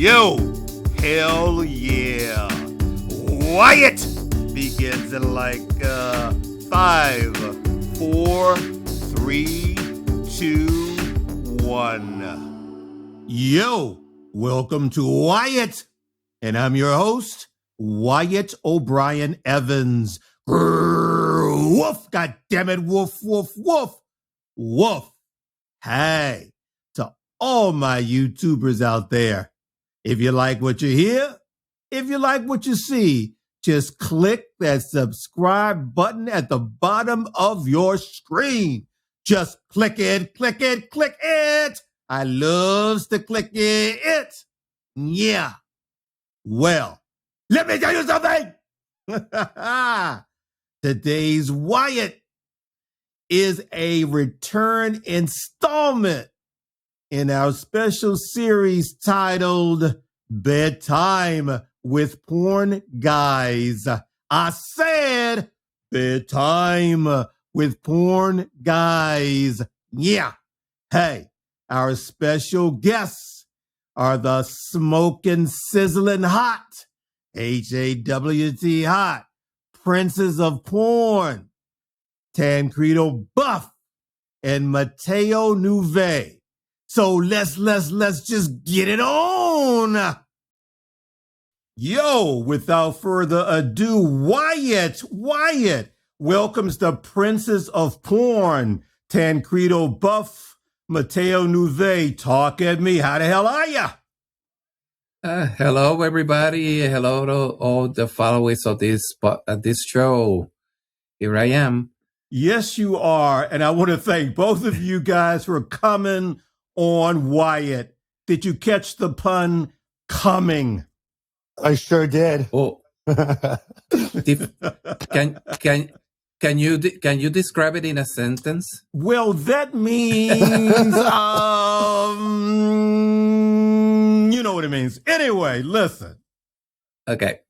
Yo, hell yeah. Wyatt begins in like 5, 4, 3, 2, 1. Yo, welcome to Wyatt. And I'm your host, Wyatt O'Brien Evans. Grrr, woof, goddammit, woof, woof, woof, woof. Hey, to all my YouTubers out there, if you like what you hear, if you like what you see, just click that subscribe button at the bottom of your screen. Just click it, click it, click it. I loves to click it. Yeah. Well, let me tell you something. Today's Wyatt is a return installment in our special series titled Bedtime with Porn Guys. I said Bedtime with Porn Guys. Yeah. Hey, our special guests are the smoking, sizzling hot, HAWT hot, princes of porn, Tancredo Buff and Matteo Nevaeh. So let's just get it on. Yo, without further ado, Wyatt welcomes the princes of porn, Tancredo Buff, Matteo Nevaeh. Talk at me. How the hell are ya? Hello, everybody. Hello to all the followers of this show. Here I am. Yes, you are. And I want to thank both of you guys for coming on Wyatt. Did you catch the pun coming? I sure did. Oh, can you describe it in a sentence? Well, that means you know what it means. Anyway, listen. Okay.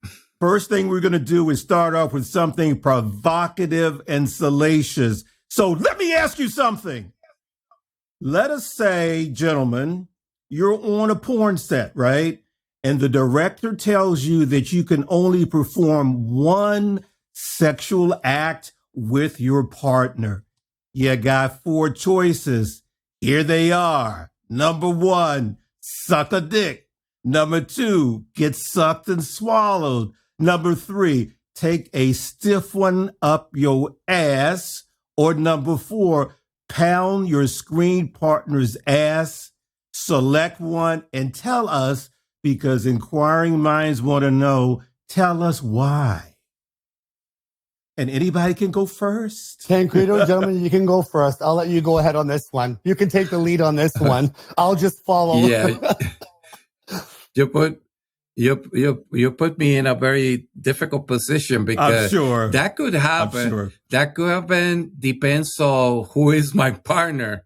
First thing we're going to do is start off with something provocative and salacious. So let me ask you something. Let us say, gentlemen, you're on a porn set, right? And the director tells you that you can only perform one sexual act with your partner. You got 4 choices. Here they are. Number 1, suck a dick. Number 2, get sucked and swallowed. Number 3, take a stiff one up your ass. Or number 4, pound your screen partner's ass. Select one and tell us, because inquiring minds want to know, tell us why. And anybody can go first. Tancredo, gentlemen, you can go first. I'll let you go ahead on this one. You can take the lead on this one. I'll just follow. Yeah. You put me in a very difficult position because I'm sure that could happen. Sure. That could happen. Depends on who is my partner.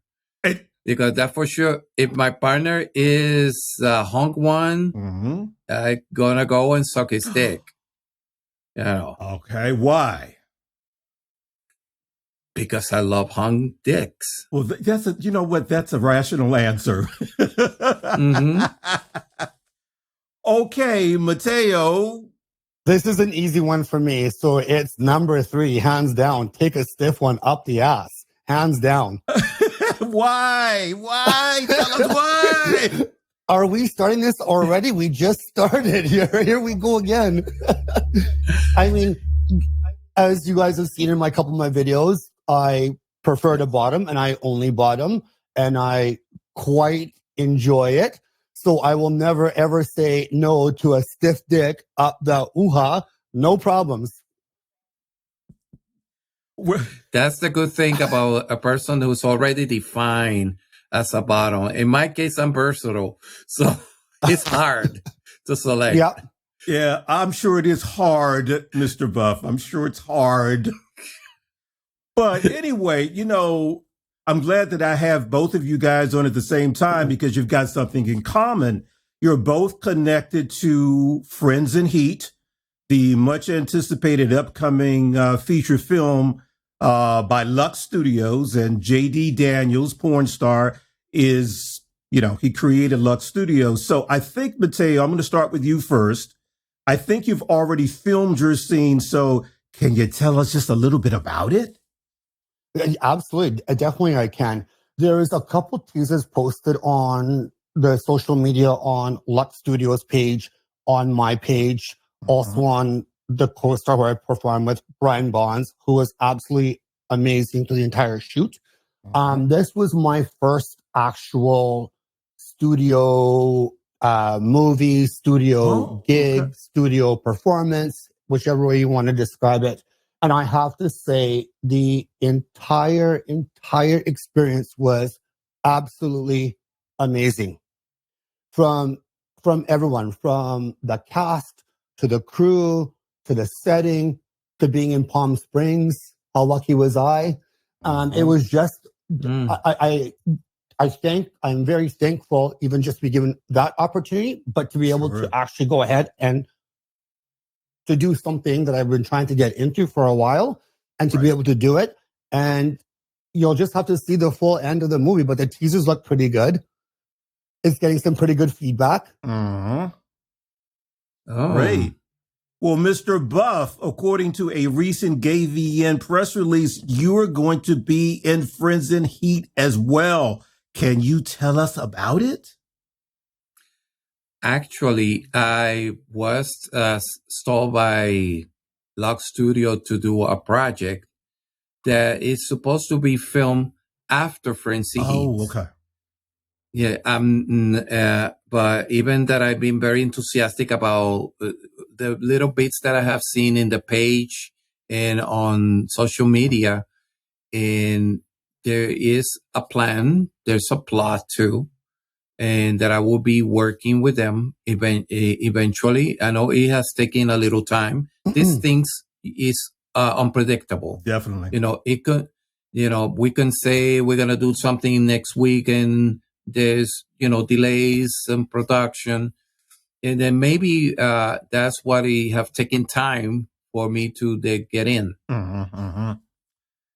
Because that for sure, if my partner is hunk one, I'm gonna go and suck his dick. You know. Okay, why? Because I love hung dicks. Well, that's you know what? That's a rational answer. Okay, Matteo. This is an easy one for me. So it's number 3, hands down. Take a stiff one up the ass. Hands down. Why? Tell us why. Are we starting this already? We just started. Here we go again. I mean, as you guys have seen in my couple of my videos, I prefer to bottom and I only bottom and I quite enjoy it. So I will never ever say no to a stiff dick up the ooh-ha. No problems. That's the good thing about a person who's already defined as a bottom. In my case, I'm versatile, so it's hard to select. Yeah, I'm sure it is hard, Mr. Buff. I'm sure it's hard. But anyway, you know, I'm glad that I have both of you guys on at the same time because you've got something in common. You're both connected to Friends in Heat, the much anticipated upcoming feature film by Lux Studios, and J.D. Daniels, porn star, is he created Lux Studios. So I think, Matteo, I'm going to start with you first. I think you've already filmed your scene. So can you tell us just a little bit about it? Absolutely. Definitely I can. There is a couple teasers posted on the social media on Lux Studios page, on my page, also on the co-star where I performed with, Brian Bonds, who was absolutely amazing through the entire shoot. This was my first actual studio movie, studio gig, studio performance, whichever way you want to describe it. And I have to say, the entire experience was absolutely amazing. From everyone, from the cast to the crew to the setting to being in Palm Springs. How lucky was I? It was just, I'm very thankful even just to be given that opportunity, but to be able to actually go ahead and to do something that I've been trying to get into for a while and to be able to do it. And you'll just have to see the full end of the movie, but the teasers look pretty good. It's getting some pretty good feedback. Oh. Great. Well, Mr. Buff, according to a recent GayVN press release, you are going to be in Friends in Heat as well. Can you tell us about it? Actually, I was stalled by Lux Studio to do a project that is supposed to be filmed after Friends in Heat. Oh, okay. Yeah, but even that, I've been very enthusiastic about the little bits that I have seen in the page and on social media. And there is a plan. There's a plot too. And that I will be working with them eventually. I know it has taken a little time. These things is unpredictable. Definitely. It could, we can say we're going to do something next week and there's, delays in production. And then maybe that's what it have taken time for me to get in.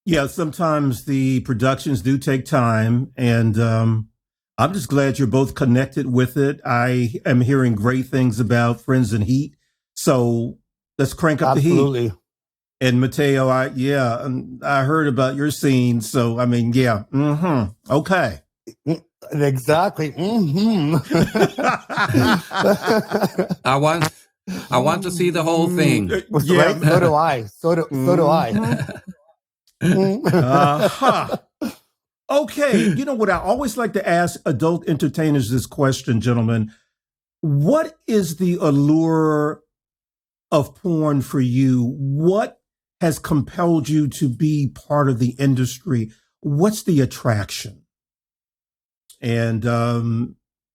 Yeah, sometimes the productions do take time, and I'm just glad you're both connected with it. I am hearing great things about Friends in Heat. So let's crank up the heat. And Matteo, I heard about your scene. So, I mean, yeah. Okay. Exactly. I want to see the whole thing. Yeah. Right? So do I. So do I. Okay, you know what? I always like to ask adult entertainers this question, gentlemen. What is the allure of porn for you? What has compelled you to be part of the industry? What's the attraction? And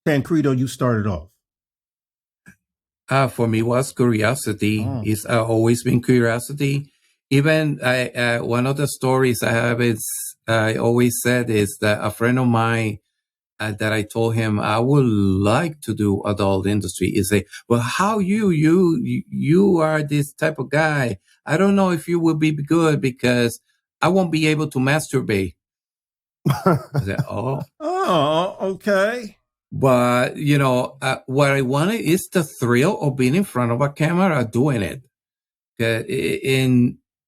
Tancredo, you started off. For me, was curiosity. It's always been curiosity. Even one of the stories I have I always said is that a friend of mine that I told him I would like to do adult industry is say, well, how you are this type of guy. I don't know if you will be good because I won't be able to masturbate. I said, okay. But, what I wanted is the thrill of being in front of a camera doing it.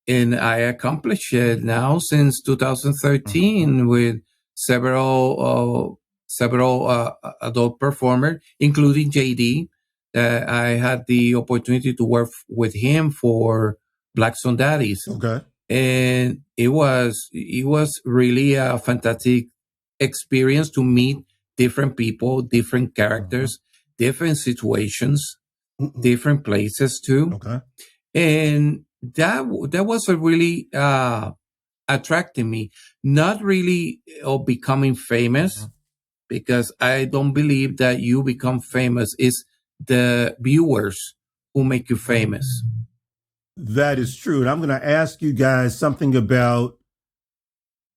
And I accomplished it now since 2013 with several adult performers, including JD. I had the opportunity to work with him for Black Son Daddies. Okay. And it was really a fantastic experience to meet different people, different characters, different situations, different places too. Okay. And that was a really attracting me. Not really of becoming famous, because I don't believe that you become famous. It's the viewers who make you famous. That is true. And I'm going to ask you guys something about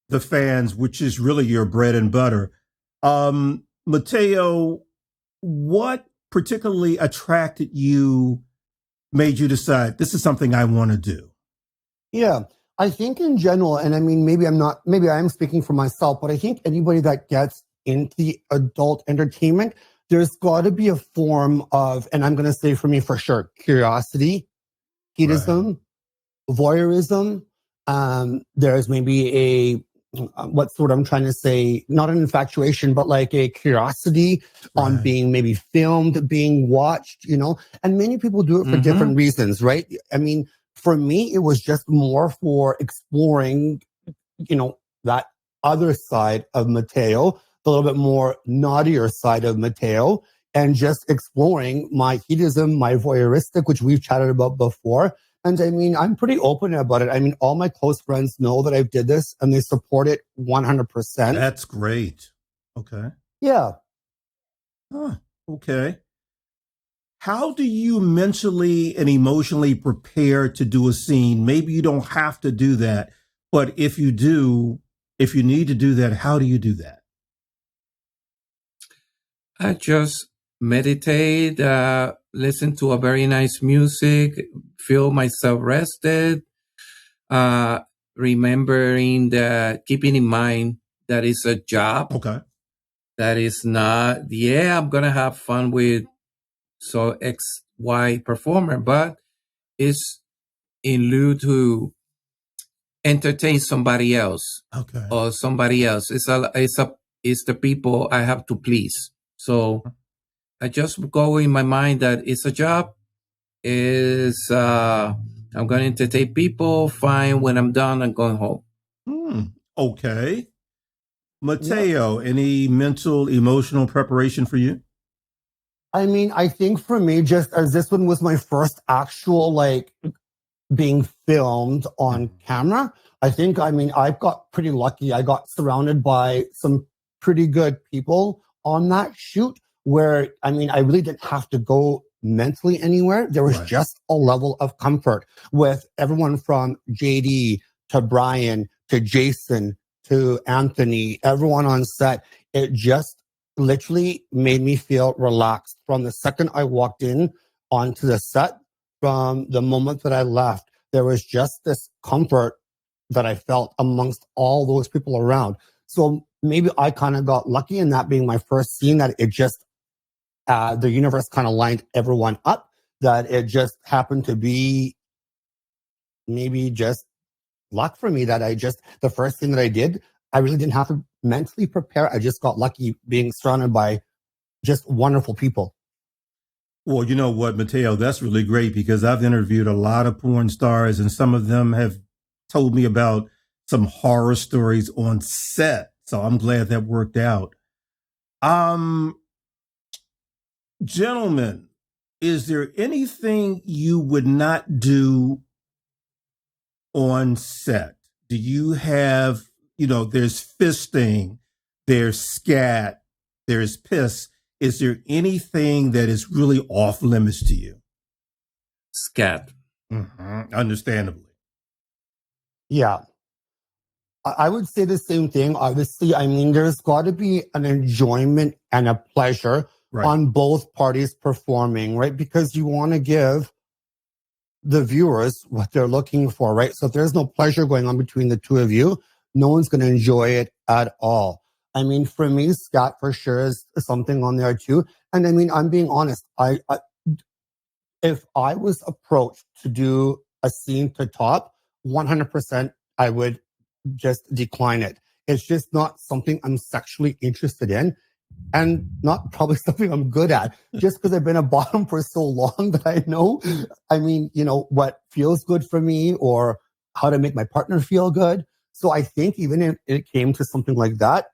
the fans, which is really your bread and butter. Matteo, what particularly attracted you, made you decide this is something I want to do? Yeah, I think in general, and I mean, maybe I am speaking for myself, but I think anybody that gets into the adult entertainment, there's got to be a form of, and I'm going to say for me for sure, curiosity, hedonism, voyeurism. There's maybe what's what I'm trying to say, not an infatuation, but like a curiosity on being maybe filmed, being watched, and many people do it for different reasons, right? I mean, for me, it was just more for exploring, that other side of Matteo, the little bit more naughtier side of Matteo, and just exploring my hedonism, my voyeuristic, which we've chatted about before. And I mean, I'm pretty open about it. I mean, all my close friends know that I've did this and they support it 100%. That's great. Okay. Yeah. Huh. Okay. How do you mentally and emotionally prepare to do a scene? Maybe you don't have to do that, but if you do, if you need to do that, how do you do that? I just meditate, listen to a very nice music, feel myself rested, remembering that, keeping in mind that it's a job. Okay. That is not, I'm going to have fun with XY performer, but it's in lieu to entertain somebody else. Okay. Or somebody else. It's the people I have to please. So I just go in my mind that it's a job. I'm going to entertain people. Fine. When I'm done, I'm going home. Okay. Matteo, any mental, emotional preparation for you? I mean, I think for me, just as this one was my first actual, being filmed on camera, I got pretty lucky. I got surrounded by some pretty good people on that shoot where, I really didn't have to go mentally anywhere. There was just a level of comfort with everyone from JD to Brian to Jason to Anthony, everyone on set. It just literally made me feel relaxed from the second I walked in onto the set. From the moment that I left, there was just this comfort that I felt amongst all those people around. So maybe I kind of got lucky in that being my first scene, that it just, the universe kind of lined everyone up, that it just happened to be maybe just luck for me that the first thing that I did, I really didn't have to mentally prepare. I just got lucky being surrounded by just wonderful people. Well, you know what, Matteo, that's really great because I've interviewed a lot of porn stars and some of them have told me about some horror stories on set. So I'm glad that worked out. Gentlemen, is there anything you would not do on set? Do you have, there's fisting, there's scat, there's piss. Is there anything that is really off limits to you? Scat. Understandably. Yeah. I would say the same thing. Obviously, there's got to be an enjoyment and a pleasure on both parties performing, right? Because you want to give the viewers what they're looking for, right? So if there's no pleasure going on between the two of you, no one's going to enjoy it at all. For me, scat for sure is something on there too. And I'm being honest. If I was approached to do a scene to top, 100%, I would just decline it. It's just not something I'm sexually interested in and not probably something I'm good at. Just because I've been a bottom for so long that I know, what feels good for me or how to make my partner feel good. So I think even if it came to something like that,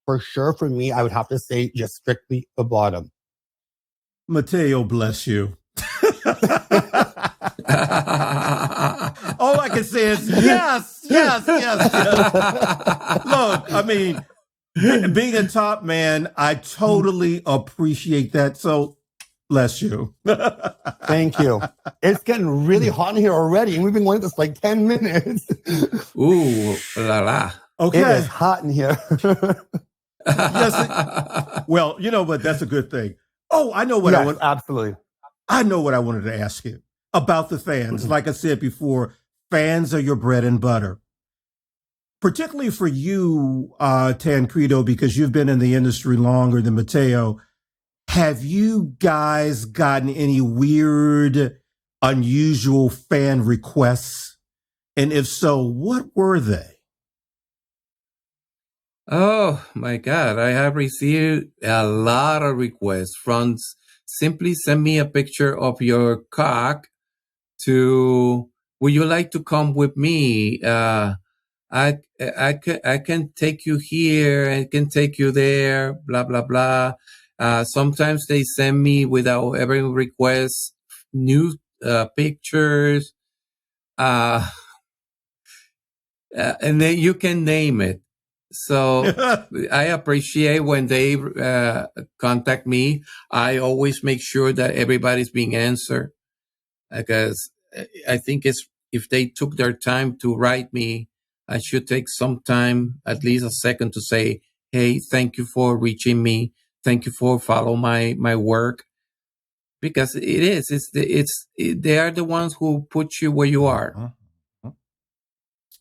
for sure, for me, I would have to say just strictly a bottom. Matteo, bless you. All I can say is yes. Look, being a top man, I totally appreciate that. So, bless you. Thank you. It's getting really hot in here already, and we've been going this 10 minutes. Ooh, la la. Okay. It is hot in here. Yes. Well, you know what? That's a good thing. Oh, I know what I want. Absolutely. I know what I wanted to ask you about the fans. Like I said before, fans are your bread and butter. particularly for you, Tancredo, because you've been in the industry longer than Matteo, have you guys gotten any weird, unusual fan requests? And if so, what were they? Oh my God, I have received a lot of requests from simply send me a picture of your cock to, would you like to come with me? I can take you here, I can take you there, blah, blah, blah. Sometimes they send me without every request, new pictures. And then you can name it. So I appreciate when they contact me. I always make sure that everybody's being answered, because I think if they took their time to write me, I should take some time, at least a second, to say, hey, thank you for reaching me. Thank you for following my work. Because they are the ones who put you where you are.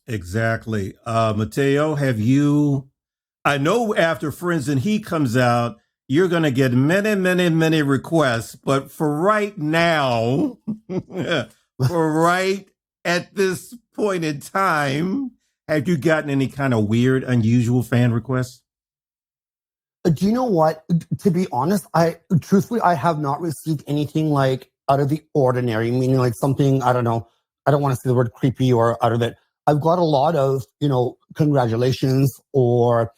Exactly. Matteo, have you, I know after Friends and Heat comes out, you're going to get many, many, many requests, but for right now, for right at this point in time, have you gotten any kind of weird, unusual fan requests? Do you know what? To be honest, truthfully, I have not received anything like out of the ordinary, meaning like something, I don't know, I don't want to say the word creepy or out of it. I've got a lot of, congratulations, or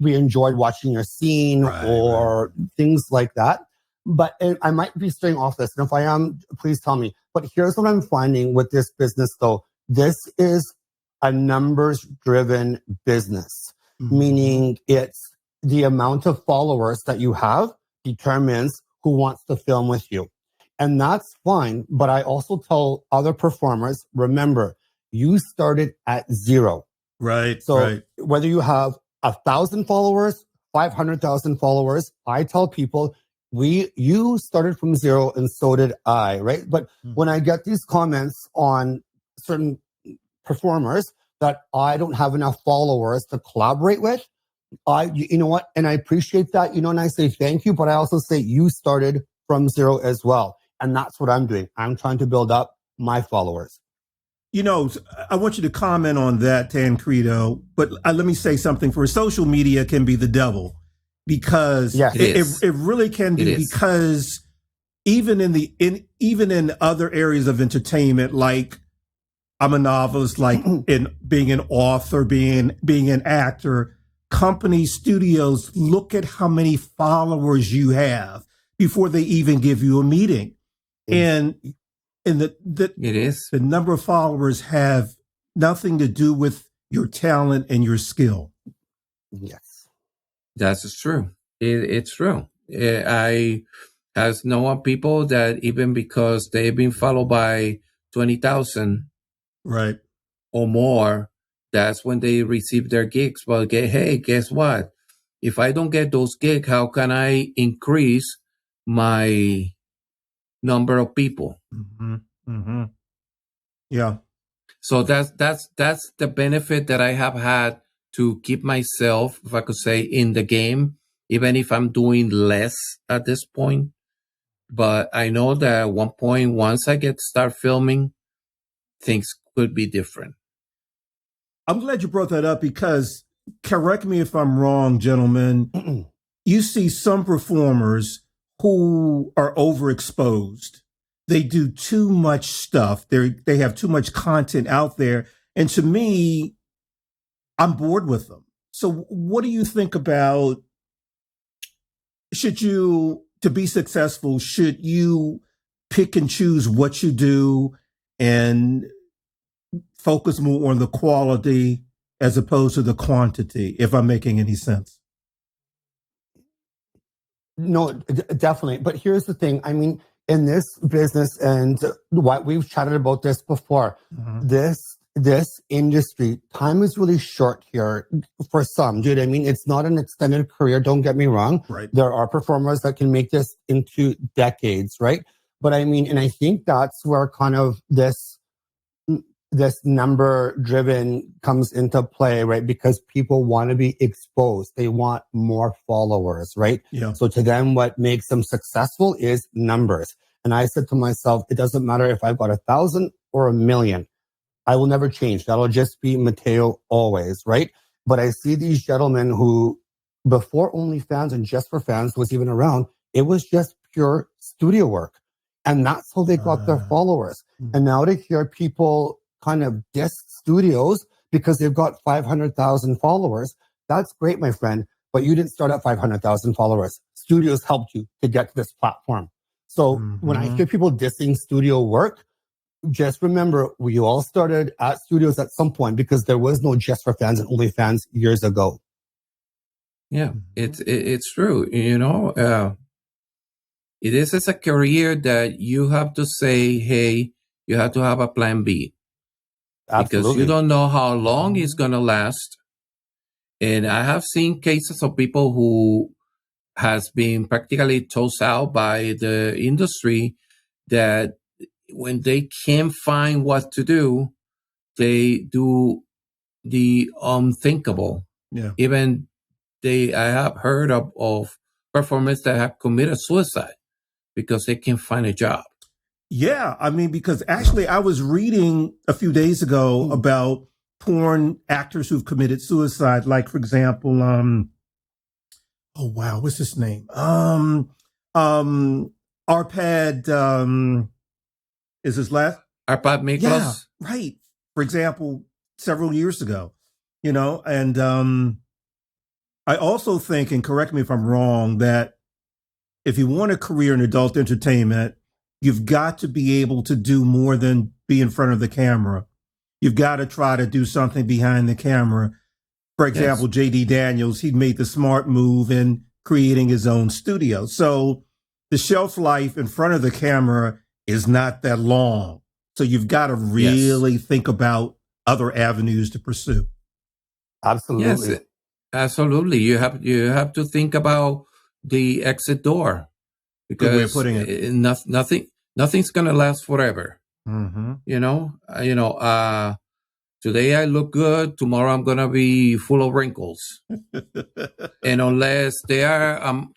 we enjoyed watching your scene, right. Things like that. But I might be straying off this. And if I am, please tell me. But here's what I'm finding with this business, though. This is a numbers-driven business, meaning it's the amount of followers that you have determines who wants to film with you. And that's fine. But I also tell other performers, remember, you started at 0. Right. So whether you have 1,000 followers, 500,000 followers, I tell people, you started from 0 and so did I, right? But when I get these comments on certain performers that I don't have enough followers to collaborate with, you know what? And I appreciate that, and I say thank you, but I also say you started from 0 as well. And that's what I'm doing. I'm trying to build up my followers. I want you to comment on that, Tancredo, but let me say something. For social media can be the devil, because it really can be, because even in other areas of entertainment, like I'm a novelist, like in being an author, being an actor, companies, studios look at how many followers you have before they even give you a meeting. And the number of followers have nothing to do with your talent and your skill. Yes. That's true. It's true. I have known people that even because they've been followed by 20,000 right, or more, that's when they receive their gigs. But hey, guess what? If I don't get those gigs, how can I increase my number of people? Yeah. So that's the benefit that I have had to keep myself, if I could say, in the game, even if I'm doing less at this point. But I know that at one point, once I start filming, things could be different. I'm glad you brought that up, because, correct me if I'm wrong, gentlemen, you see some performers who are overexposed. They do too much stuff. They have too much content out there. And to me, I'm bored with them. So what do you think about, to be successful, should you pick and choose what you do and focus more on the quality as opposed to the quantity, if I'm making any sense? No, definitely. But here's the thing. I mean, in this business, and what we've chatted about this before, this industry, time is really short here for some. Dude, I mean, it's not an extended career. Don't get me wrong. Right. There are performers that can make this into decades, right? But I mean, and I think that's where kind of this this number driven comes into play, right? Because people want to be exposed. They want more followers, right? Yeah. So to them, what makes them successful is numbers. And I said to myself, it doesn't matter if I've got 1,000 or 1,000,000. I will never change. That'll just be Matteo always, right? But I see these gentlemen who, before OnlyFans and Just for Fans was even around, it was just pure studio work. And that's how they got their followers. And now to hear people kind of diss studios because they've got 500,000 followers, that's great, my friend. But you didn't start at 500,000 followers. Studios helped you to get to this platform. So when I hear people dissing studio work, just remember, we all started at studios at some point because there was no Just for Fans and OnlyFans years ago. Yeah, it's true. You know, it is as a career that you have to say, hey, you have to have a plan B. Absolutely. Because you don't know how long it's going to last. And I have seen cases of people who has been practically tossed out by the industry that when they can't find what to do, they do the unthinkable. Yeah. Even I have heard of performers that have committed suicide because they can't find a job. Yeah, I mean, because actually I was reading a few days ago about porn actors who've committed suicide. Like, for example, oh wow, what's his name? Arpad, is his last? Arpad Miklos? Yeah, right. For example, several years ago, you know, and I also think, and correct me if I'm wrong, that if you want a career in adult entertainment, you've got to be able to do more than be in front of the camera. You've got to try to do something behind the camera. For example, yes. J.D. Daniels, he made the smart move in creating his own studio. So the shelf life in front of the camera is not that long. So you've got to really think about other avenues to pursue. Absolutely. Yes, absolutely. You have to think about the exit door. Because good way of putting it. Nothing's gonna last forever. Mm-hmm. You know. Today I look good. Tomorrow I'm gonna be full of wrinkles. And unless they are,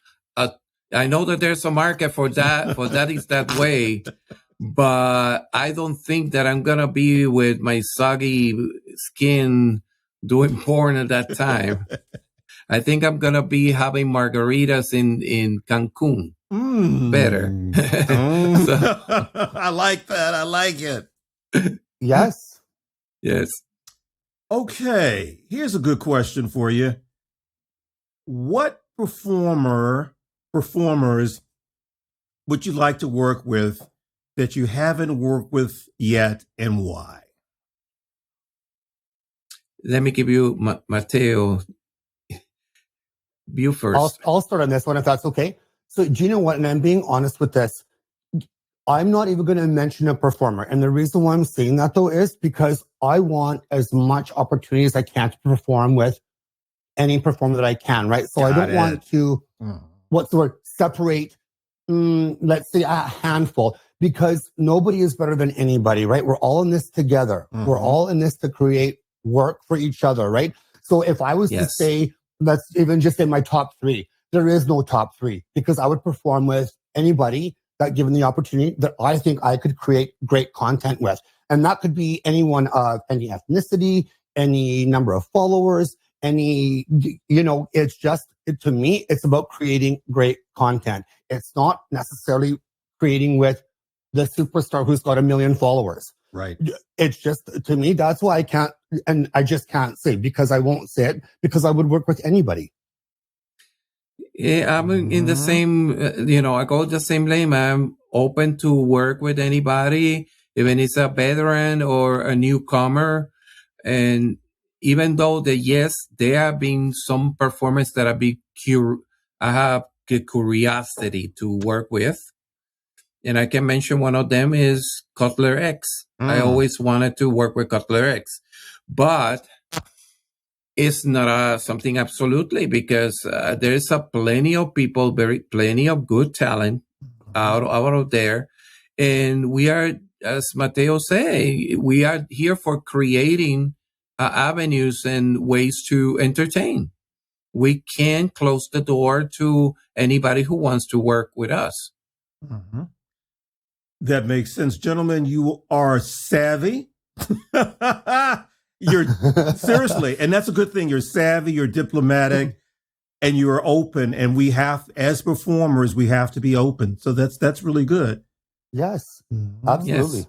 I know that there's a market for that. For that is that way. But I don't think that I'm gonna be with my soggy skin doing porn at that time. I think I'm gonna be having margaritas in Cancun. Better. So. I like that. I like it. Yes. Yes. Okay. Here's a good question for you. What performers would you like to work with that you haven't worked with yet, and why? Let me give you Matteo. You first. I'll start on this one if that's okay. So do you know what? And I'm being honest with this. I'm not even going to mention a performer. And the reason why I'm saying that though is because I want as much opportunity as I can to perform with any performer that I can, right? So I don't want to, what's the word? Separate, let's say a handful, because nobody is better than anybody, right? We're all in this together. Mm-hmm. We're all in this to create work for each other, right? So if I was to say, let's even just say my top 3, there is no top 3 because I would perform with anybody that given the opportunity that I think I could create great content with. And that could be anyone of any ethnicity, any number of followers, any, it's just, to me, it's about creating great content. It's not necessarily creating with the superstar who's got 1 million followers. Right. It's just, to me, that's why I just can't say, because I won't say it, because I would work with anybody. Yeah, I'm in the same, I go the same lane. I'm open to work with anybody, even it's a veteran or a newcomer. And even though there have been some performers that I have the curiosity to work with. And I can mention one of them is Cutler X. I always wanted to work with Cutler X. But it's not something absolutely, because there's plenty of people, plenty of good talent out of there. And we are as Matteo say, we are here for creating avenues and ways to entertain. We can't close the door to anybody who wants to work with us. Mm-hmm. That makes sense. Gentlemen, you are savvy. You're seriously, and that's a good thing. You're savvy, you're diplomatic, and you're open. And we have, as performers, we have to be open. So that's really good. Yes, absolutely. Yes.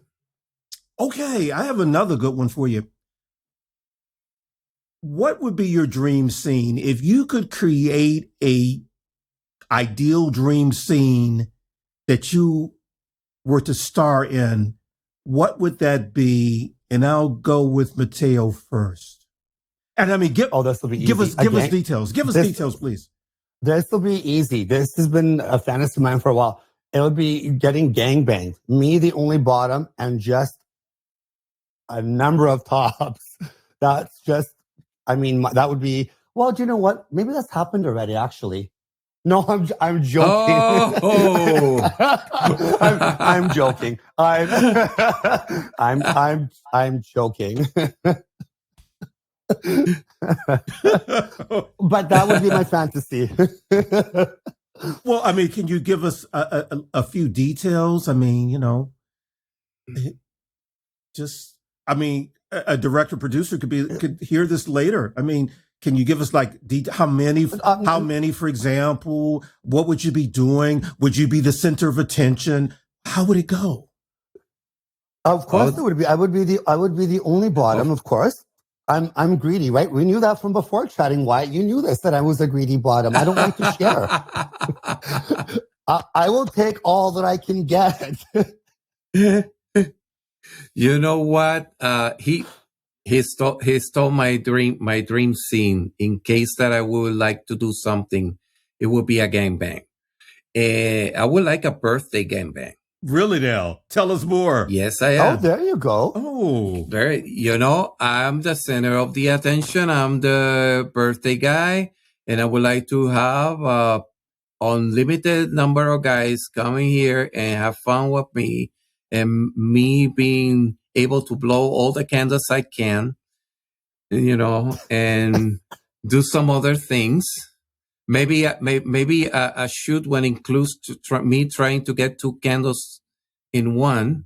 Okay, I have another good one for you. What would be your dream scene if you could create a ideal dream scene that you were to star in? What would that be? And I'll go with Matteo first. And I mean, give us details. Give us details, please. This will be easy. This has been a fantasy of mine for a while. It would be getting gangbanged. Me, the only bottom, and just a number of tops. That's just, I mean, that would be, well, do you know what? Maybe that's happened already, actually. No, I'm joking. Oh. I'm joking. I'm joking. But that would be my fantasy. Well, I mean, can you give us a few details? I mean, you know, just, I mean, a director producer could hear this later. I mean, can you give us like how many, for example? What would you be doing? Would you be the center of attention? How would it go? Of course, it would be. I would be the only bottom. Of course, I'm greedy, right? We knew that from before chatting. Wyatt, you knew this, that I was a greedy bottom. I don't like to share. I will take all that I can get. You know what? He stole my dream scene. In case that I would like to do something, it would be a gangbang. I would like a birthday gangbang. Really now? Tell us more. Yes, I am. Oh, there you go. Oh, I'm the center of the attention. I'm the birthday guy, and I would like to have a unlimited number of guys coming here and have fun with me, and me being able to blow all the candles I can, and do some other things. Maybe a shoot when includes me trying to get 2 candles in one,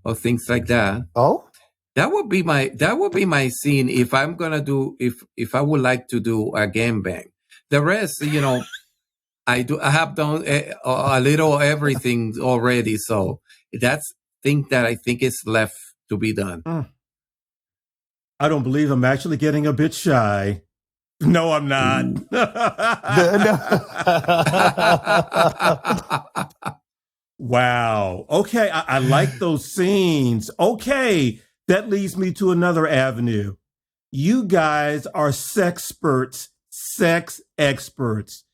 or things like that. Oh, that would be my scene if I'm gonna do if I would like to do a gangbang. The rest, I have done a little everything already, so that's thing that I think is left to be done. I don't believe I'm actually getting a bit shy. No, I'm not. Wow. Okay, I like those scenes. Okay, that leads me to another avenue. You guys are sex experts.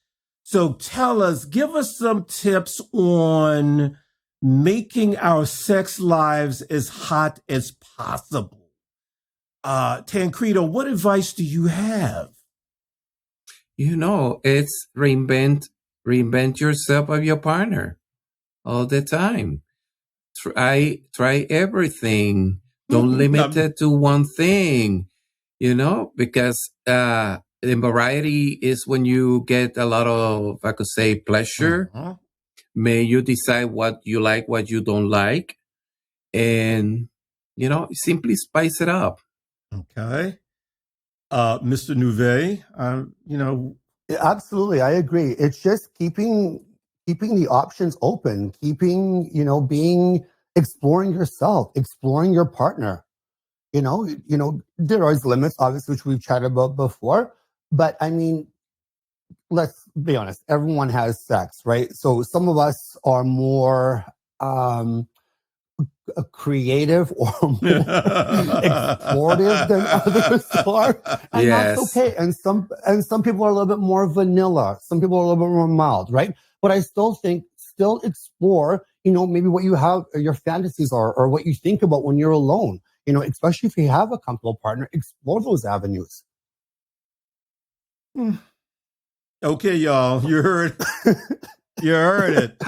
So tell us, give us some tips on making our sex lives as hot as possible. Tancredo, what advice do you have? It's reinvent yourself of your partner all the time. Try everything. Don't limit it to one thing, because the variety is when you get a lot of, I could say, pleasure. May you decide what you like, what you don't like, and, simply spice it up. Okay. Mr. Nevaeh, Absolutely, I agree. It's just keeping the options open, exploring yourself, exploring your partner. There are limits, obviously, which we've chatted about before. But I mean, let's be honest. Everyone has sex, right? So some of us are more creative or more explorative than others are, and that's okay. And some people are a little bit more vanilla. Some people are a little bit more mild, right? But I still explore, maybe what you have, your fantasies are, or what you think about when you're alone. Especially if you have a comfortable partner, explore those avenues. Okay, y'all, you heard it.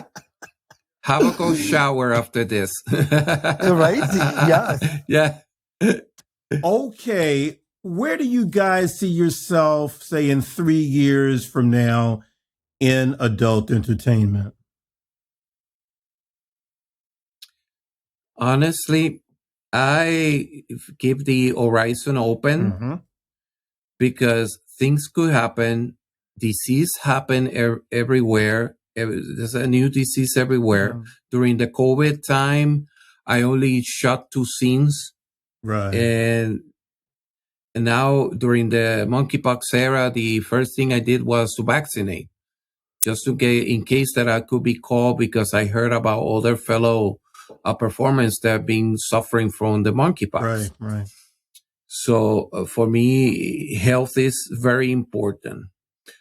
have a cold shower after this. Right? Yes. Yeah. Okay. Where do you guys see yourself, say, in 3 years from now in adult entertainment? Honestly, I keep the horizon open because things could happen. Disease happen everywhere. There's a new disease everywhere. During the COVID time, I only shot 2 scenes. Right. And now during the monkeypox era, the first thing I did was to vaccinate, just to get in case that I could be called, because I heard about other fellow performers that have been suffering from the monkeypox. Right. So for me, health is very important.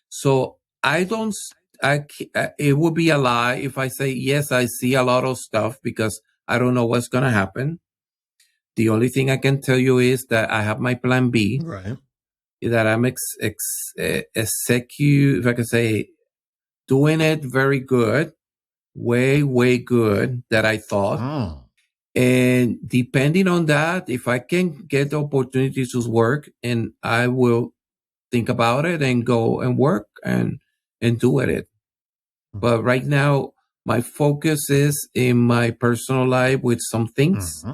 So it would be a lie if I say, yes, I see a lot of stuff, because I don't know what's going to happen. The only thing I can tell you is that I have my plan B. Right. That I'm if I can say, doing it very good, way good that I thought. And depending on that, if I can get the opportunity to work, and I will think about it and go and work and do it. But right now, my focus is in my personal life with some things,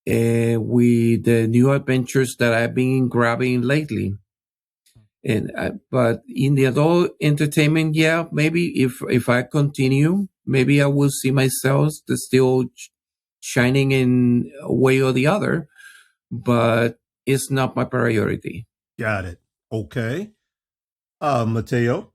with the new adventures that I've been grabbing lately. And but in the adult entertainment, yeah, maybe if I continue, maybe I will see myself still shining in a way or the other, but it's not my priority. Got it. Okay. Matteo?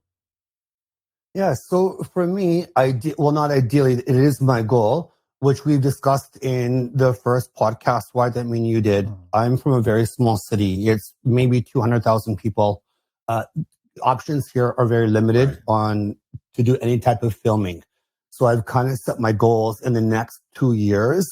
Yeah, so for me, not ideally, it is my goal, which we've discussed in the first podcast, Why That Mean You Did. I'm from a very small city. It's maybe 200,000 people. Options here are very limited to do any type of filming. So I've kind of set my goals in the next 2 years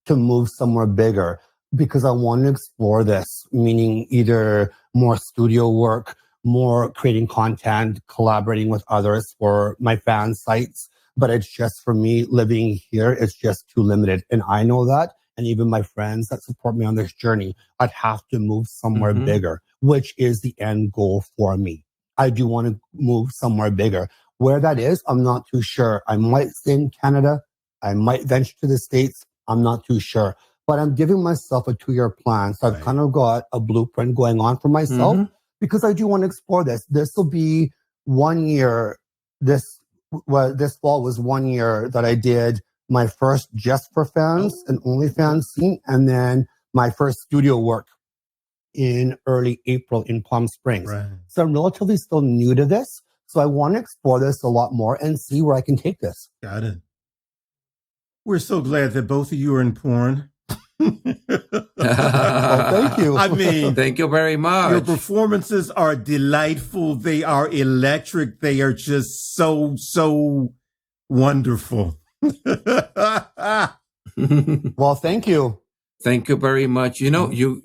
to move somewhere bigger, because I want to explore this, meaning either more studio work, more creating content, collaborating with others for my fan sites. But it's just, for me, living here, it's just too limited. And I know that. And even my friends that support me on this journey, I'd have to move somewhere bigger, which is the end goal for me. I do want to move somewhere bigger. Where that is, I'm not too sure. I might stay in Canada. I might venture to the States. I'm not too sure. But I'm giving myself a 2-year plan. So I've kind of got a blueprint going on for myself, because I do want to explore this. This will be 1 year. This fall was 1 year that I did my first Just for Fans and OnlyFans scene, and then my first studio work in early April in Palm Springs. So I'm relatively still new to this. So I want to explore this a lot more and see where I can take this. Got it. We're so glad that both of you are in porn. Well, thank you. I mean, thank you very much. Your performances are delightful. They are electric. They are just so wonderful. Well, thank you. Thank you very much. You know, you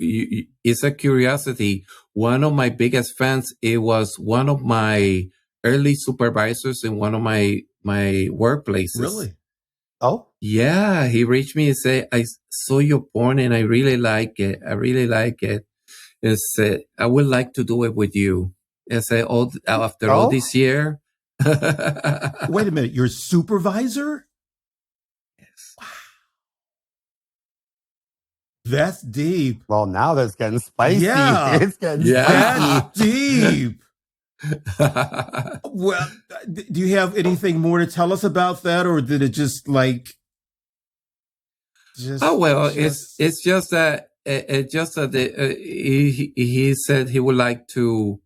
it's a curiosity. One of my biggest fans, it was one of my early supervisors in one of my workplaces. Really? Oh? Yeah, he reached me and said, I saw your porn and I really like it. And said, I would like to do it with you. And said, after all this year. Wait a minute, your supervisor? Yes. Wow. That's deep. Well, now that's getting spicy. Yeah. It's getting Yeah. That's deep. Well, do you have anything more to tell us about that, or did it just like? It's just that he said he would like to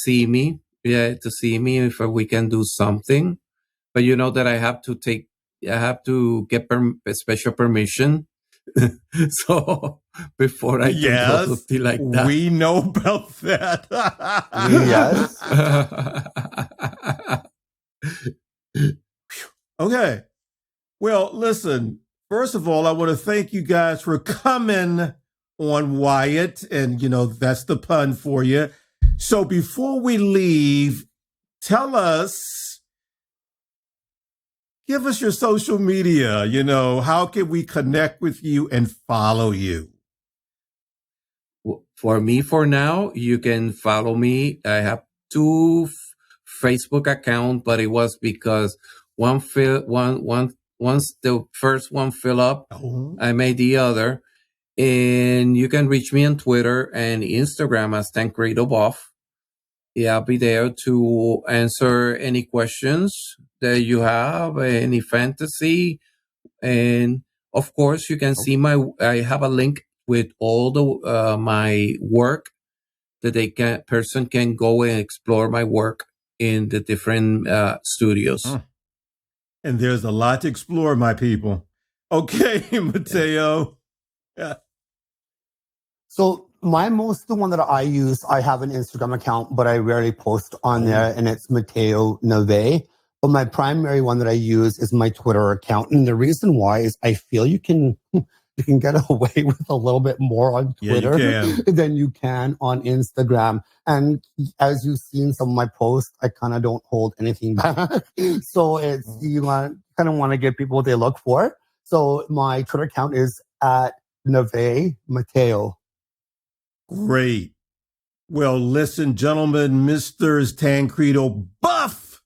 see me, to see me if we can do something, but you know that I have to get special permission. So before I do something like that, we know about that. Yes. Okay. Well, listen. First of all, I want to thank you guys for coming on Wyatt, and that's the pun for you. So before we leave, tell us, give us your social media. How can we connect with you and follow you? For me, for now, you can follow me. I have 2 Facebook accounts, but it was because once the first one fill up, I made the other. And you can reach me on Twitter and Instagram as Tancredo Buff. Yeah, I'll be there to answer any questions that you have, any fantasy. And of course, you can see I have a link with all the my work that person can go and explore my work in the different studios. And there's a lot to explore, my people. Okay, Matteo. Yeah. So the one that I use, I have an Instagram account, but I rarely post on there, and it's Matteo Nevaeh. But my primary one that I use is my Twitter account. And the reason why is I feel you can get away with a little bit more on Twitter than you can on Instagram. And as you've seen some of my posts, I kind of don't hold anything back. So you kind of want to give people what they look for. So my Twitter account is at Nevaeh Matteo. Great. Well, listen, gentlemen, Mr. Tancredo Buff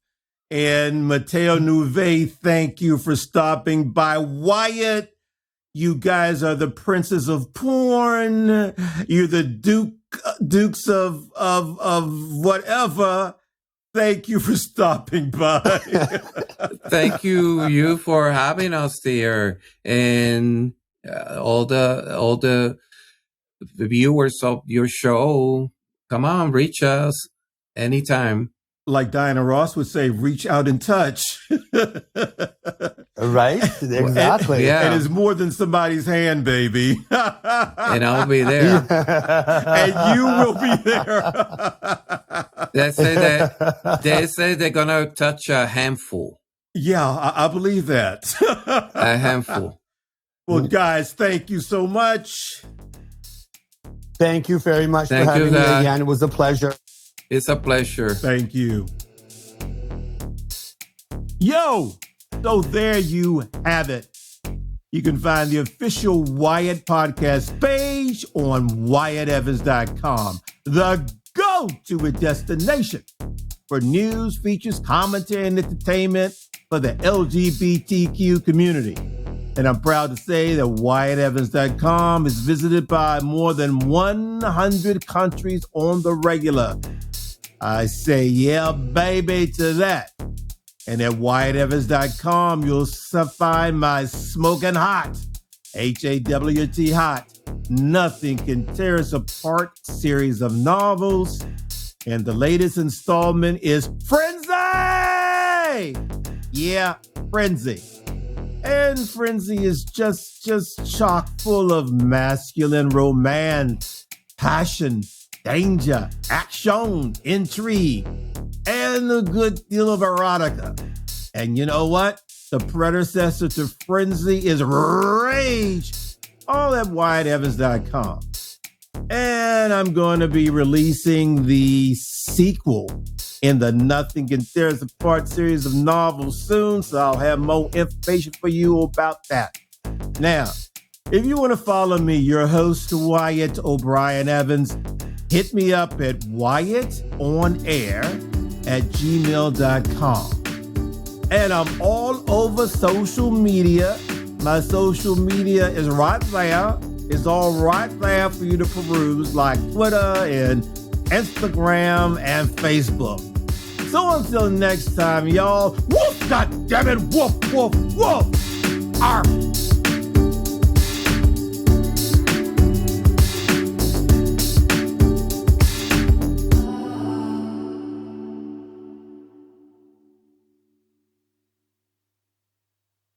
and Matteo Nevaeh, thank you for stopping by. Wyatt, you guys are the princes of porn. You're the dukes of whatever. Thank you for stopping by. Thank you for having us there, and all the viewers of your show. Come on, reach us anytime. Like Diana Ross would say, reach out and touch. Right? Exactly. And it's more than somebody's hand, baby. And I'll be there. And you will be there. They say they're going to touch a handful. Yeah, I believe that. A handful. Well, guys, thank you so much. Thank you very much for having me again. It was a pleasure. It's a pleasure. Thank you. Yo, so there you have it. You can find the official Wyatt podcast page on WyattEvans.com, the go-to destination for news, features, commentary, and entertainment for the LGBTQ community. And I'm proud to say that WyattEvans.com is visited by more than 100 countries on the regular. I say, yeah, baby, to that. And at WyattEvans.com, you'll find my smoking hot, HAWT hot, Nothing Can Tear Us Apart series of novels. And the latest installment is Frenzy! Yeah, Frenzy. And Frenzy is just chock full of masculine romance, passion, danger, action, intrigue, and a good deal of erotica. And you know what? The predecessor to Frenzy is Rage, all at WyattEvans.com. And I'm going to be releasing the sequel in the Nothing Can Tear Us Apart series of novels soon, so I'll have more information for you about that. Now, if you want to follow me, your host, Wyatt O'Brien Evans, hit me up at wyattonair@gmail.com. And I'm all over social media. My social media is right there. It's all right there for you to peruse, like Twitter and Instagram and Facebook. So until next time, y'all, woof, goddammit, woof, woof, woof. Arf.